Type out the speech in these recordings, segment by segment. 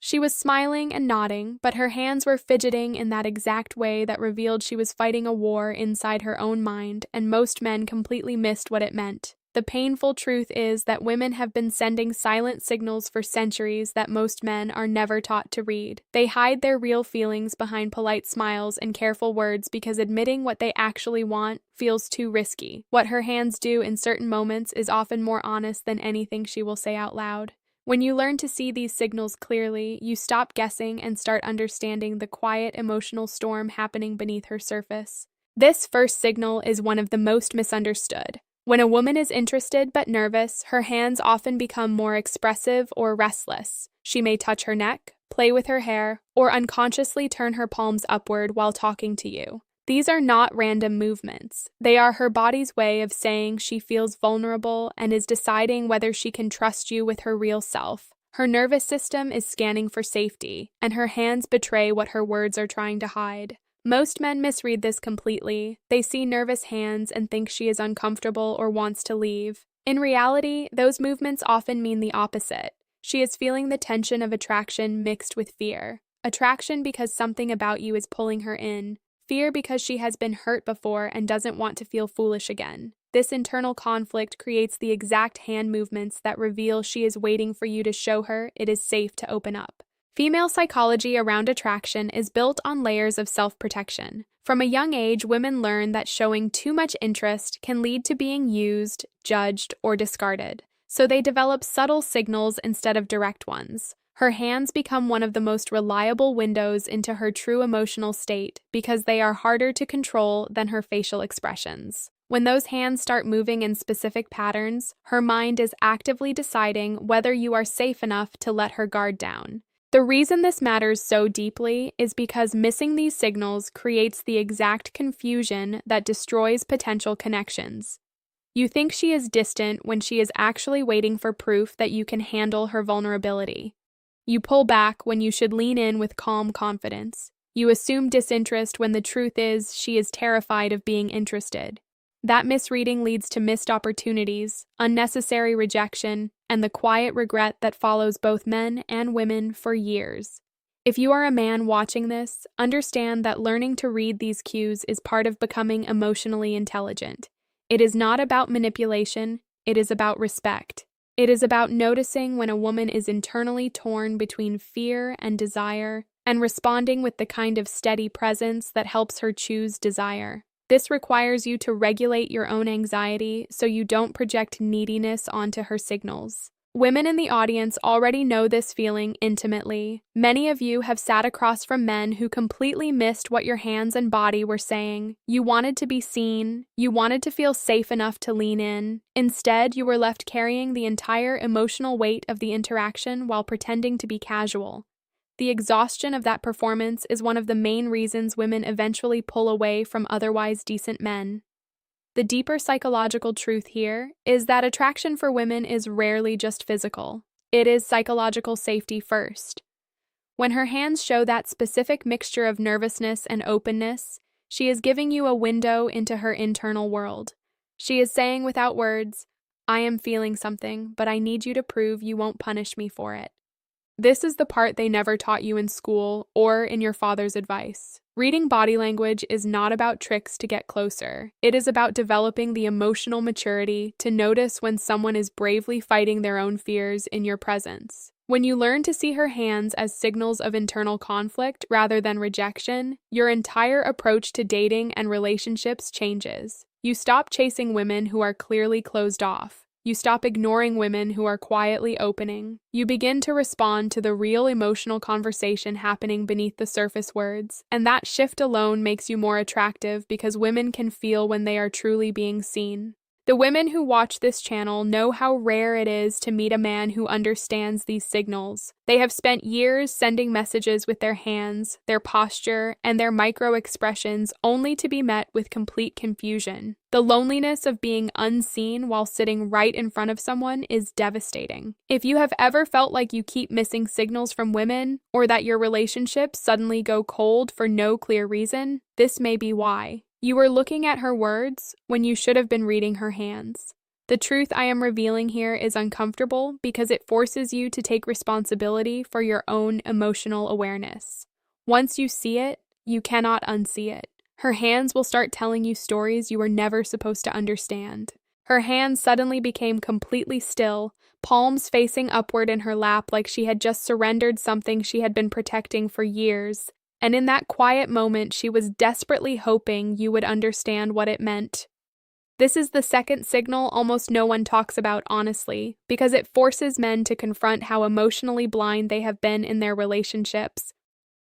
She was smiling and nodding, but her hands were fidgeting in that exact way that revealed she was fighting a war inside her own mind, and most men completely missed what it meant. The painful truth is that women have been sending silent signals for centuries that most men are never taught to read. They hide their real feelings behind polite smiles and careful words because admitting what they actually want feels too risky. What her hands do in certain moments is often more honest than anything she will say out loud. When you learn to see these signals clearly, you stop guessing and start understanding the quiet emotional storm happening beneath her surface. This first signal is one of the most misunderstood. When a woman is interested but nervous, her hands often become more expressive or restless. She may touch her neck, play with her hair, or unconsciously turn her palms upward while talking to you. These are not random movements. They are her body's way of saying she feels vulnerable and is deciding whether she can trust you with her real self. Her nervous system is scanning for safety, and her hands betray what her words are trying to hide. Most men misread this completely. They see nervous hands and think she is uncomfortable or wants to leave. In reality, those movements often mean the opposite. She is feeling the tension of attraction mixed with fear. Attraction because something about you is pulling her in. Fear because she has been hurt before and doesn't want to feel foolish again. This internal conflict creates the exact hand movements that reveal she is waiting for you to show her it is safe to open up. Female psychology around attraction is built on layers of self-protection. From a young age, women learn that showing too much interest can lead to being used, judged, or discarded. So they develop subtle signals instead of direct ones. Her hands become one of the most reliable windows into her true emotional state because they are harder to control than her facial expressions. When those hands start moving in specific patterns, her mind is actively deciding whether you are safe enough to let her guard down. The reason this matters so deeply is because missing these signals creates the exact confusion that destroys potential connections. You think she is distant when she is actually waiting for proof that you can handle her vulnerability. You pull back when you should lean in with calm confidence. You assume disinterest when the truth is she is terrified of being interested. That misreading leads to missed opportunities, unnecessary rejection, and the quiet regret that follows both men and women for years. If you are a man watching this, understand that learning to read these cues is part of becoming emotionally intelligent. It is not about manipulation, it is about respect. It is about noticing when a woman is internally torn between fear and desire, and responding with the kind of steady presence that helps her choose desire. This requires you to regulate your own anxiety so you don't project neediness onto her signals. Women in the audience already know this feeling intimately. Many of you have sat across from men who completely missed what your hands and body were saying. You wanted to be seen. You wanted to feel safe enough to lean in. Instead, you were left carrying the entire emotional weight of the interaction while pretending to be casual. The exhaustion of that performance is one of the main reasons women eventually pull away from otherwise decent men. The deeper psychological truth here is that attraction for women is rarely just physical. It is psychological safety first. When her hands show that specific mixture of nervousness and openness, she is giving you a window into her internal world. She is saying without words, "I am feeling something, but I need you to prove you won't punish me for it." This is the part they never taught you in school or in your father's advice. Reading body language is not about tricks to get closer. It is about developing the emotional maturity to notice when someone is bravely fighting their own fears in your presence. When you learn to see her hands as signals of internal conflict rather than rejection, your entire approach to dating and relationships changes. You stop chasing women who are clearly closed off. You stop ignoring women who are quietly opening. You begin to respond to the real emotional conversation happening beneath the surface words, and that shift alone makes you more attractive because women can feel when they are truly being seen. The women who watch this channel know how rare it is to meet a man who understands these signals. They have spent years sending messages with their hands, their posture, and their micro-expressions only to be met with complete confusion. The loneliness of being unseen while sitting right in front of someone is devastating. If you have ever felt like you keep missing signals from women, or that your relationships suddenly go cold for no clear reason, this may be why. You were looking at her words when you should have been reading her hands. The truth I am revealing here is uncomfortable because it forces you to take responsibility for your own emotional awareness. Once you see it, you cannot unsee it. Her hands will start telling you stories you were never supposed to understand. Her hands suddenly became completely still, palms facing upward in her lap like she had just surrendered something she had been protecting for years. And in that quiet moment, she was desperately hoping you would understand what it meant. This is the second signal almost no one talks about honestly, because it forces men to confront how emotionally blind they have been in their relationships.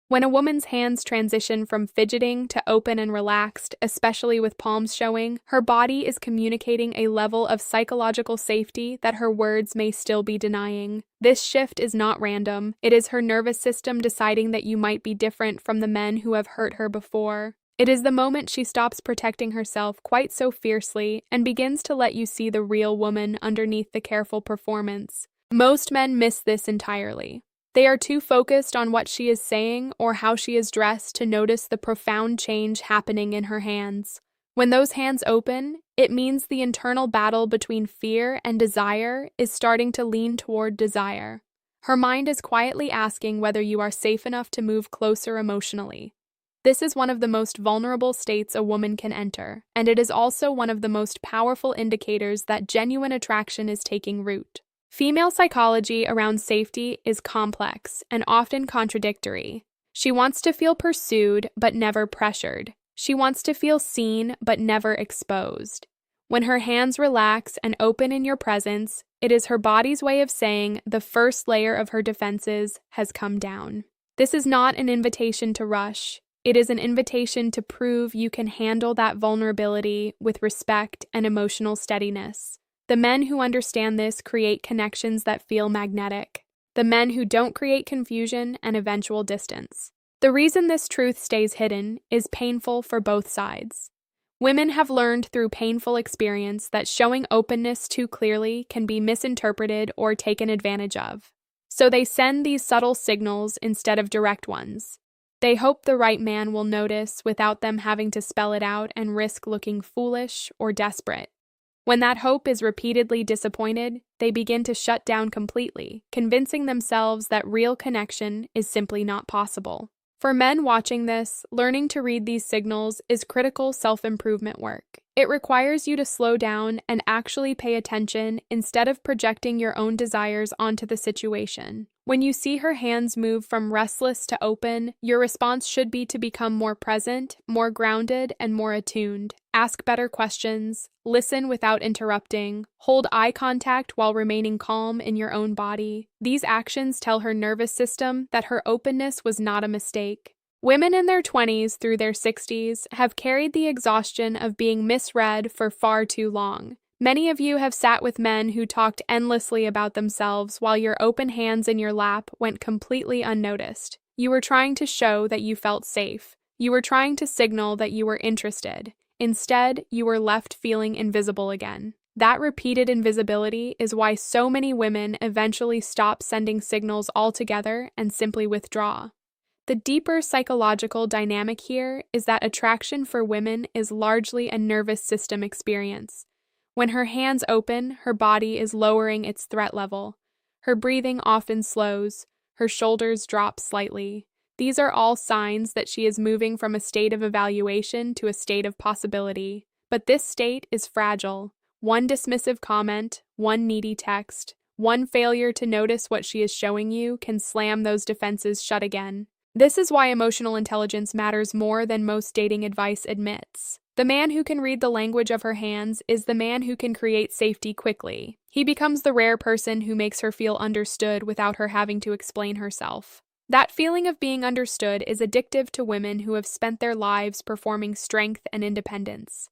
When a woman's hands transition from fidgeting to open and relaxed, especially with palms showing, her body is communicating a level of psychological safety that her words may still be denying. This shift is not random. It is her nervous system deciding that you might be different from the men who have hurt her before. It is the moment she stops protecting herself quite so fiercely and begins to let you see the real woman underneath the careful performance. Most men miss this entirely. They are too focused on what she is saying or how she is dressed to notice the profound change happening in her hands. When those hands open, it means the internal battle between fear and desire is starting to lean toward desire. Her mind is quietly asking whether you are safe enough to move closer emotionally. This is one of the most vulnerable states a woman can enter, and it is also one of the most powerful indicators that genuine attraction is taking root. Female psychology around safety is complex and often contradictory. She wants to feel pursued but never pressured. She wants to feel seen but never exposed. When her hands relax and open in your presence, it is her body's way of saying the first layer of her defenses has come down. This is not an invitation to rush. It is an invitation to prove you can handle that vulnerability with respect and emotional steadiness. The men who understand this create connections that feel magnetic. The men who don't create confusion and eventual distance. The reason this truth stays hidden is painful for both sides. Women have learned through painful experience that showing openness too clearly can be misinterpreted or taken advantage of. So they send these subtle signals instead of direct ones. They hope the right man will notice without them having to spell it out and risk looking foolish or desperate. When that hope is repeatedly disappointed, they begin to shut down completely, convincing themselves that real connection is simply not possible. For men watching this, learning to read these signals is critical self-improvement work. It requires you to slow down and actually pay attention instead of projecting your own desires onto the situation. When you see her hands move from restless to open, your response should be to become more present, more grounded, and more attuned. Ask better questions, listen without interrupting, hold eye contact while remaining calm in your own body. These actions tell her nervous system that her openness was not a mistake. Women in their 20s through their 60s have carried the exhaustion of being misread for far too long. Many of you have sat with men who talked endlessly about themselves while your open hands in your lap went completely unnoticed. You were trying to show that you felt safe. You were trying to signal that you were interested. Instead, you were left feeling invisible again. That repeated invisibility is why so many women eventually stop sending signals altogether and simply withdraw. The deeper psychological dynamic here is that attraction for women is largely a nervous system experience. When her hands open, her body is lowering its threat level. Her breathing often slows, her shoulders drop slightly. These are all signs that she is moving from a state of evaluation to a state of possibility. But this state is fragile. One dismissive comment, one needy text, one failure to notice what she is showing you can slam those defenses shut again. This is why emotional intelligence matters more than most dating advice admits. The man who can read the language of her hands is the man who can create safety quickly. He becomes the rare person who makes her feel understood without her having to explain herself. That feeling of being understood is addictive to women who have spent their lives performing strength and independence.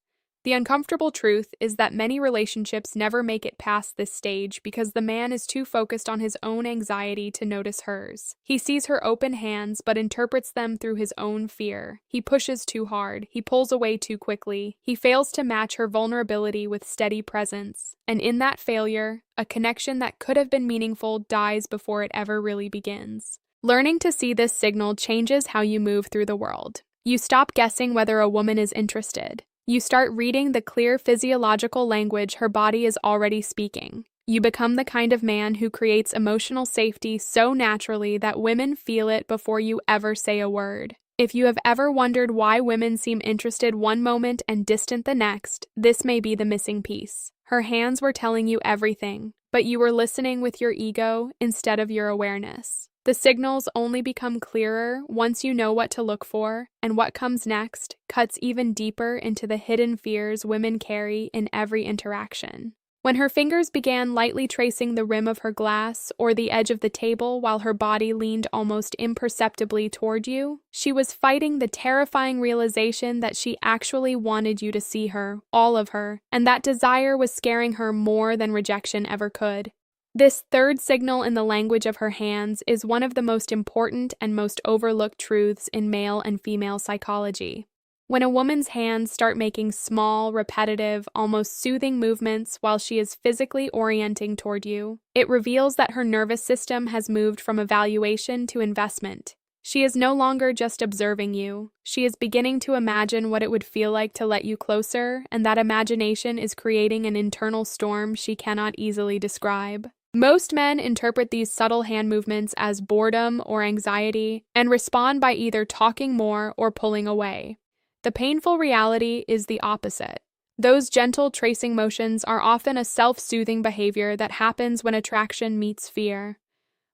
The uncomfortable truth is that many relationships never make it past this stage because the man is too focused on his own anxiety to notice hers. He sees her open hands but interprets them through his own fear. He pushes too hard. He pulls away too quickly. He fails to match her vulnerability with steady presence. And in that failure, a connection that could have been meaningful dies before it ever really begins. Learning to see this signal changes how you move through the world. You stop guessing whether a woman is interested. You start reading the clear physiological language her body is already speaking. You become the kind of man who creates emotional safety so naturally that women feel it before you ever say a word. If you have ever wondered why women seem interested one moment and distant the next, this may be the missing piece. Her hands were telling you everything, but you were listening with your ego instead of your awareness. The signals only become clearer once you know what to look for, and what comes next cuts even deeper into the hidden fears women carry in every interaction. When her fingers began lightly tracing the rim of her glass or the edge of the table while her body leaned almost imperceptibly toward you, she was fighting the terrifying realization that she actually wanted you to see her, all of her, and that desire was scaring her more than rejection ever could. This third signal in the language of her hands is one of the most important and most overlooked truths in male and female psychology. When a woman's hands start making small, repetitive, almost soothing movements while she is physically orienting toward you, it reveals that her nervous system has moved from evaluation to investment. She is no longer just observing you. She is beginning to imagine what it would feel like to let you closer, and that imagination is creating an internal storm she cannot easily describe. Most men interpret these subtle hand movements as boredom or anxiety and respond by either talking more or pulling away. The painful reality is the opposite. Those gentle tracing motions are often a self-soothing behavior that happens when attraction meets fear.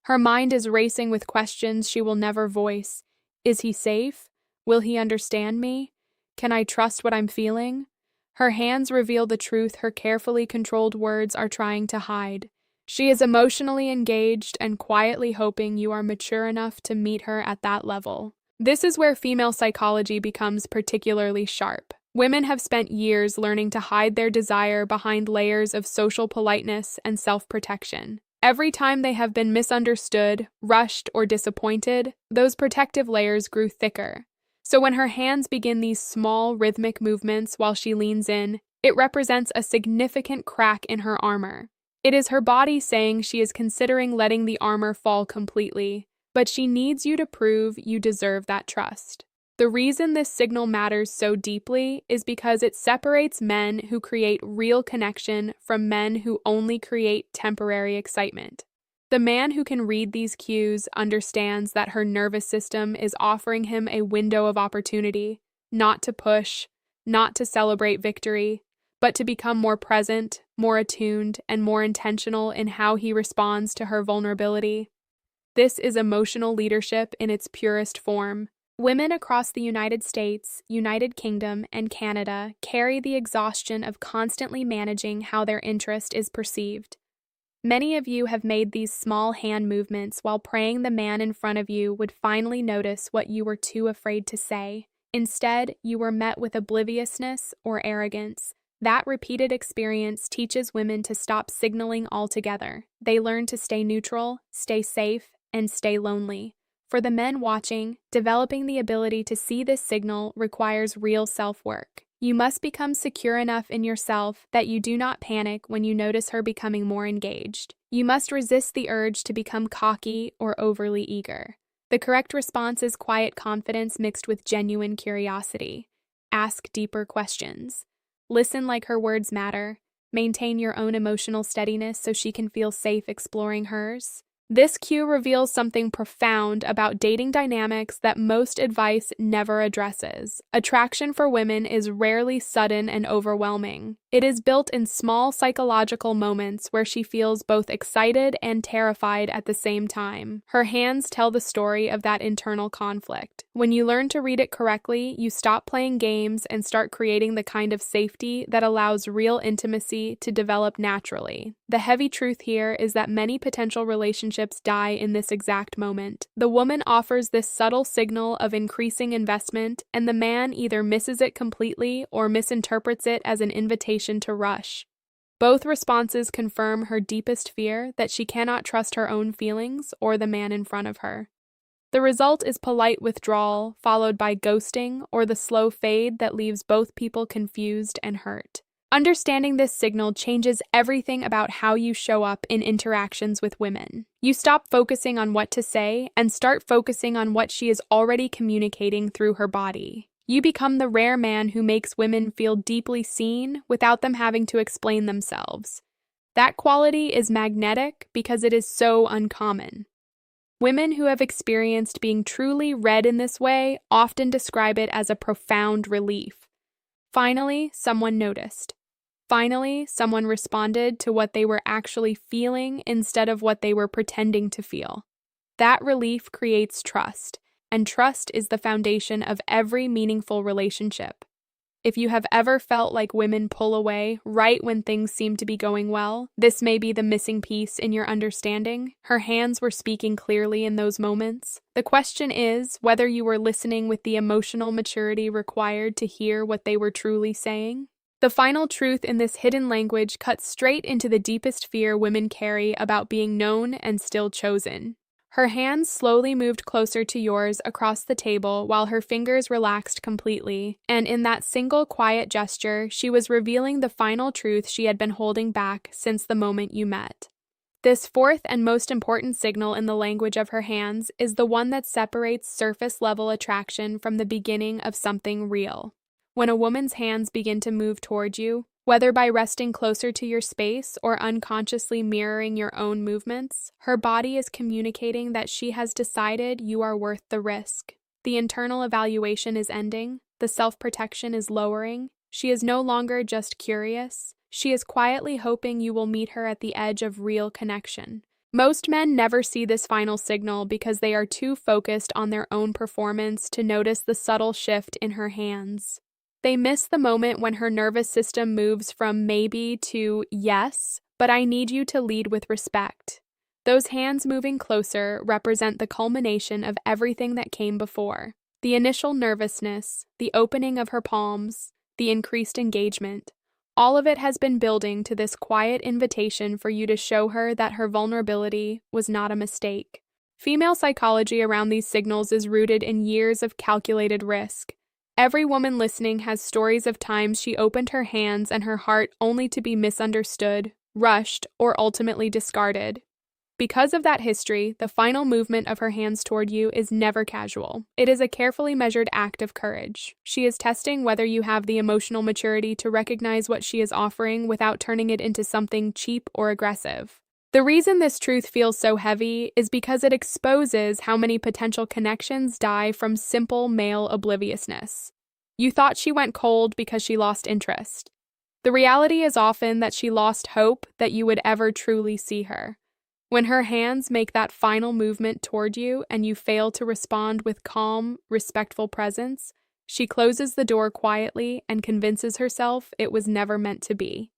Her mind is racing with questions she will never voice. Is he safe? Will he understand me? Can I trust what I'm feeling? Her hands reveal the truth her carefully controlled words are trying to hide. She is emotionally engaged and quietly hoping you are mature enough to meet her at that level. This is where female psychology becomes particularly sharp. Women have spent years learning to hide their desire behind layers of social politeness and self-protection. Every time they have been misunderstood, rushed, or disappointed, those protective layers grew thicker. So when her hands begin these small, rhythmic movements while she leans in, it represents a significant crack in her armor. It is her body saying she is considering letting the armor fall completely, but she needs you to prove you deserve that trust. The reason this signal matters so deeply is because it separates men who create real connection from men who only create temporary excitement. The man who can read these cues understands that her nervous system is offering him a window of opportunity, not to push, not to celebrate victory, but to become more present, more attuned, and more intentional in how he responds to her vulnerability. This is emotional leadership in its purest form. Women across the United States, United Kingdom, and Canada carry the exhaustion of constantly managing how their interest is perceived. Many of you have made these small hand movements while praying the man in front of you would finally notice what you were too afraid to say. Instead, you were met with obliviousness or arrogance. That repeated experience teaches women to stop signaling altogether. They learn to stay neutral, stay safe, and stay lonely. For the men watching, developing the ability to see this signal requires real self-work. You must become secure enough in yourself that you do not panic when you notice her becoming more engaged. You must resist the urge to become cocky or overly eager. The correct response is quiet confidence mixed with genuine curiosity. Ask deeper questions. Listen like her words matter. Maintain your own emotional steadiness so she can feel safe exploring hers. This cue reveals something profound about dating dynamics that most advice never addresses. Attraction for women is rarely sudden and overwhelming. It is built in small psychological moments where she feels both excited and terrified at the same time. Her hands tell the story of that internal conflict. When you learn to read it correctly, you stop playing games and start creating the kind of safety that allows real intimacy to develop naturally. The heavy truth here is that many potential relationships die in this exact moment. The woman offers this subtle signal of increasing investment, and the man either misses it completely or misinterprets it as an invitation to rush. Both responses confirm her deepest fear that she cannot trust her own feelings or the man in front of her. The result is polite withdrawal, followed by ghosting or the slow fade that leaves both people confused and hurt. Understanding this signal changes everything about how you show up in interactions with women. You stop focusing on what to say and start focusing on what she is already communicating through her body. You become the rare man who makes women feel deeply seen without them having to explain themselves. That quality is magnetic because it is so uncommon. Women who have experienced being truly read in this way often describe it as a profound relief. Finally, someone noticed. Finally, someone responded to what they were actually feeling instead of what they were pretending to feel. That relief creates trust, and trust is the foundation of every meaningful relationship. If you have ever felt like women pull away right when things seem to be going well, this may be the missing piece in your understanding. Her hands were speaking clearly in those moments. The question is whether you were listening with the emotional maturity required to hear what they were truly saying. The final truth in this hidden language cuts straight into the deepest fear women carry about being known and still chosen. Her hands slowly moved closer to yours across the table while her fingers relaxed completely, and in that single quiet gesture, she was revealing the final truth she had been holding back since the moment you met. This fourth and most important signal in the language of her hands is the one that separates surface-level attraction from the beginning of something real. When a woman's hands begin to move toward you, whether by resting closer to your space or unconsciously mirroring your own movements, her body is communicating that she has decided you are worth the risk. The internal evaluation is ending, the self-protection is lowering. She is no longer just curious. She is quietly hoping you will meet her at the edge of real connection. Most men never see this final signal because they are too focused on their own performance to notice the subtle shift in her hands. They miss the moment when her nervous system moves from maybe to yes, but I need you to lead with respect. Those hands moving closer represent the culmination of everything that came before. The initial nervousness, the opening of her palms, the increased engagement. All of it has been building to this quiet invitation for you to show her that her vulnerability was not a mistake. Female psychology around these signals is rooted in years of calculated risk. Every woman listening has stories of times she opened her hands and her heart only to be misunderstood, rushed, or ultimately discarded. Because of that history, the final movement of her hands toward you is never casual. It is a carefully measured act of courage. She is testing whether you have the emotional maturity to recognize what she is offering without turning it into something cheap or aggressive. The reason this truth feels so heavy is because it exposes how many potential connections die from simple male obliviousness. You thought she went cold because she lost interest. The reality is often that she lost hope that you would ever truly see her. When her hands make that final movement toward you and you fail to respond with calm, respectful presence, she closes the door quietly and convinces herself it was never meant to be.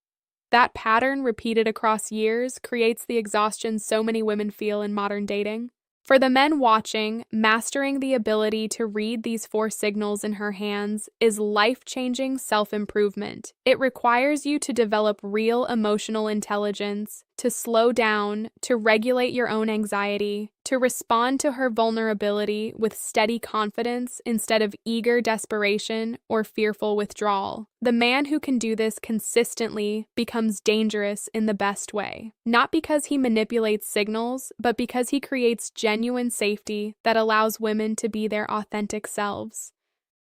That pattern, repeated across years, creates the exhaustion so many women feel in modern dating. For the men watching, mastering the ability to read these 4 signals in her hands is life-changing self-improvement. It requires you to develop real emotional intelligence, to slow down, to regulate your own anxiety, to respond to her vulnerability with steady confidence instead of eager desperation or fearful withdrawal. The man who can do this consistently becomes dangerous in the best way, not because he manipulates signals, but because he creates genuine safety that allows women to be their authentic selves.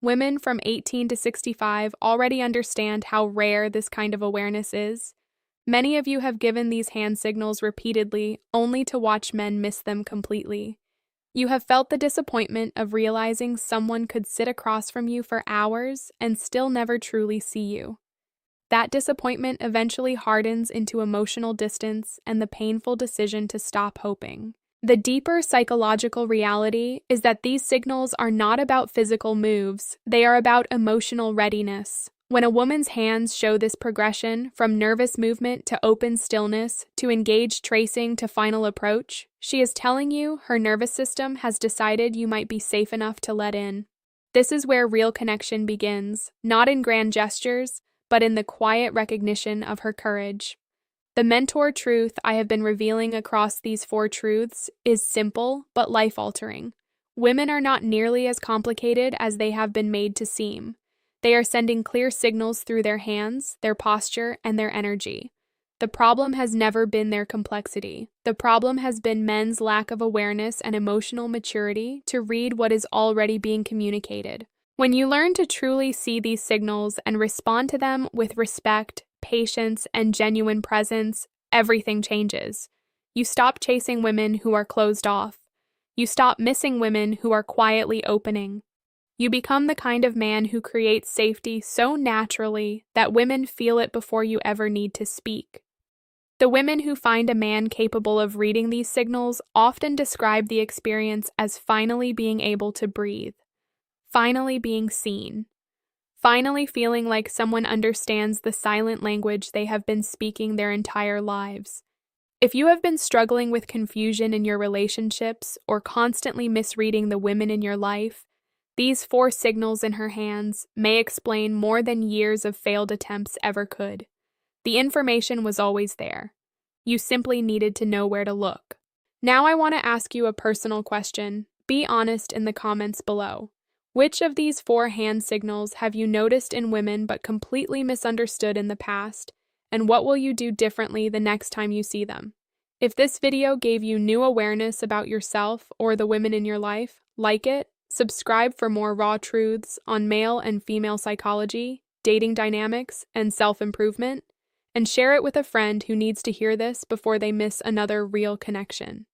Women from 18 to 65 already understand how rare this kind of awareness is. Many of you have given these hand signals repeatedly, only to watch men miss them completely. You have felt the disappointment of realizing someone could sit across from you for hours and still never truly see you. That disappointment eventually hardens into emotional distance and the painful decision to stop hoping. The deeper psychological reality is that these signals are not about physical moves, they are about emotional readiness. When a woman's hands show this progression from nervous movement to open stillness to engaged tracing to final approach, she is telling you her nervous system has decided you might be safe enough to let in. This is where real connection begins, not in grand gestures, but in the quiet recognition of her courage. The mentor truth I have been revealing across these 4 truths is simple but life-altering. Women are not nearly as complicated as they have been made to seem. They are sending clear signals through their hands, their posture, and their energy. The problem has never been their complexity. The problem has been men's lack of awareness and emotional maturity to read what is already being communicated. When you learn to truly see these signals and respond to them with respect, patience, and genuine presence, everything changes. You stop chasing women who are closed off. You stop missing women who are quietly opening. You become the kind of man who creates safety so naturally that women feel it before you ever need to speak. The women who find a man capable of reading these signals often describe the experience as finally being able to breathe, finally being seen, finally feeling like someone understands the silent language they have been speaking their entire lives. If you have been struggling with confusion in your relationships or constantly misreading the women in your life, these 4 signals in her hands may explain more than years of failed attempts ever could. The information was always there. You simply needed to know where to look. Now I want to ask you a personal question. Be honest in the comments below. Which of these 4 hand signals have you noticed in women but completely misunderstood in the past? And what will you do differently the next time you see them? If this video gave you new awareness about yourself or the women in your life, like it, subscribe for more raw truths on male and female psychology, dating dynamics, and self-improvement, and share it with a friend who needs to hear this before they miss another real connection.